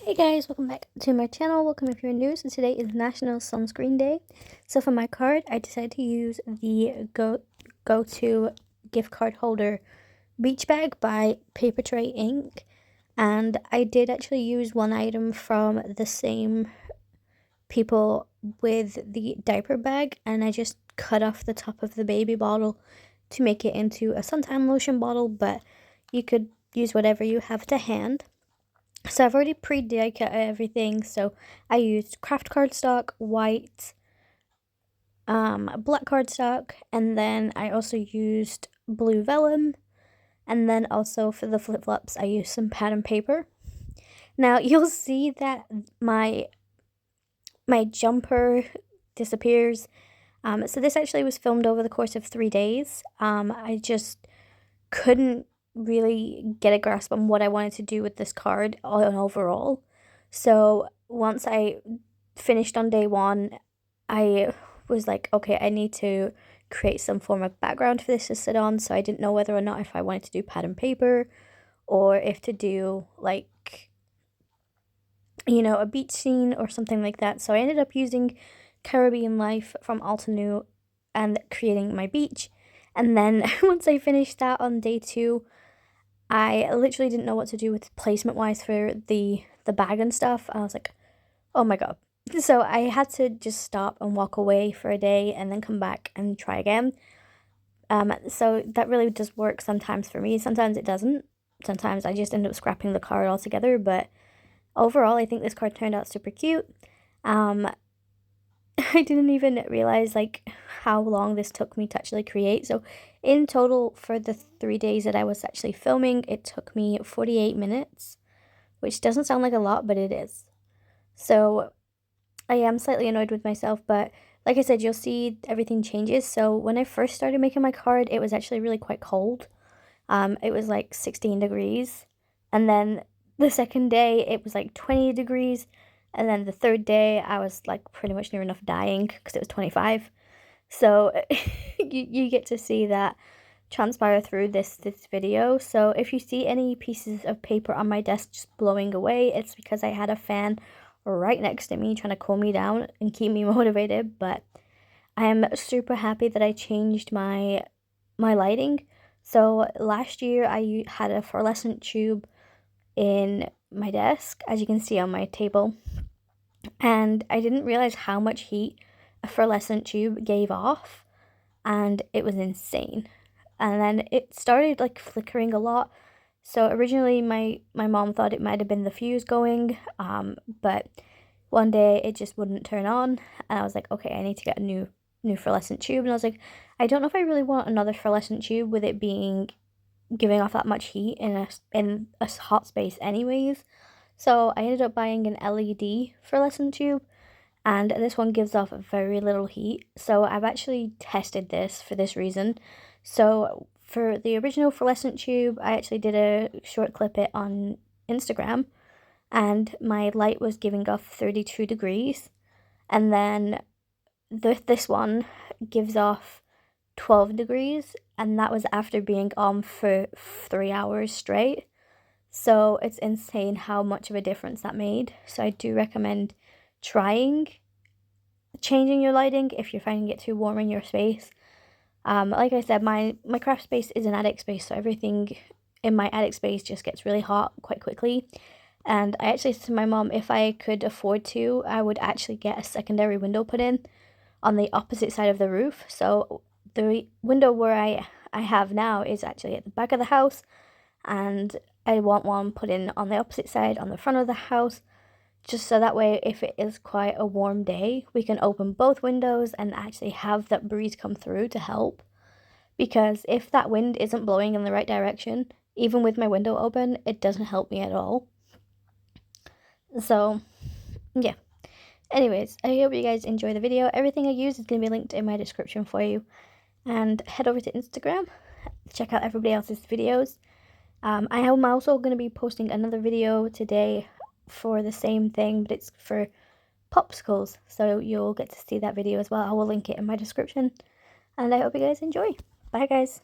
Hey guys, welcome back to my channel. Welcome if you're new. So today is National Sunscreen Day. So for my card, I decided to use the go-to gift card holder beach bag by PAPERTREY Inc. And I did actually use one item from the same people with the diaper bag, and I just cut off the top of the baby bottle to make it into a suntan lotion bottle, but you could use whatever you have to hand. So I've already die cut everything. So I used KRAFT cardstock, white, black cardstock, and then I also used blue vellum, and then also for the flip-flops I used some pattern paper. Now you'll see that my jumper disappears. So this actually was filmed over the course of 3 days. I just couldn't really get a grasp on what I wanted to do with this card overall. So once I finished on day one, I was like, okay, I need to create some form of background for this to sit on. So I didn't know whether or not if I wanted to do pattern paper or if to do like, you know, a beach scene or something like that. So I ended up using Caribbean Life from LIFE-ALTENEW and creating my beach. And then once I finished that on day 2, I literally didn't know what to do with placement-wise for the bag and stuff. I was like, oh my god. So I had to just stop and walk away for a day and then come back and try again. So that really does work sometimes for me. Sometimes it doesn't. Sometimes I just end up scrapping the card altogether. But overall, I think this card turned out super cute. I didn't even realize like how long this took me to actually create. So in total for the 3 days that I was actually filming, it took me 48 minutes, which doesn't sound like a lot, but it is. So I am slightly annoyed with myself, but like I said, you'll see everything changes. So when I first started making my card, it was actually really quite cold. It was like 16 degrees. And then the second day, it was like 20 degrees. And then the third day, I was like pretty much near enough dying because it was 25. So you get to see that transpire through this video. So if you see any pieces of paper on my desk just blowing away, it's because I had a fan right next to me trying to cool me down and keep me motivated. But I am super happy that I changed my lighting. So last year I had a fluorescent tube in my desk, as you can see on my table, and I didn't realize how much heat a fluorescent tube gave off, and it was insane. And then it started like flickering a lot. So originally my mom thought it might have been the fuse going, but one day it just wouldn't turn on, and I was like, okay, I need to get a new fluorescent tube. And I was like, I don't know if I really want another fluorescent tube with it being giving off that much heat in a hot space anyways. So I ended up buying an LED fluorescent tube, and this one gives off very little heat. So I've actually tested this for this reason. So for the original fluorescent tube, I actually did a short clip it on Instagram, and my light was giving off 32 degrees. And then this one gives off 12 degrees, and that was after being on for 3 hours straight. So it's insane how much of a difference that made. So I do recommend trying changing your lighting if you're finding it too warm in your space. Like I said, my craft space is an attic space, so everything in my attic space just gets really hot quite quickly. And I actually said to my mom, if I could afford to, I would actually get a secondary window put in on the opposite side of the roof. So the window where I have now is actually at the back of the house, and I want one put in on the opposite side on the front of the house, just so that way if it is quite a warm day, we can open both windows and actually have that breeze come through to help. Because if that wind isn't blowing in the right direction, even with my window open, it doesn't help me at all. So yeah, anyways, I hope you guys enjoy the video. Everything I use is going to be linked in my description for you. And head over to Instagram, check out everybody else's videos. I am also going to be posting another video today for the same thing, but it's for popsicles, so you'll get to see that video as well. I will link it in my description, and I hope you guys enjoy. Bye guys.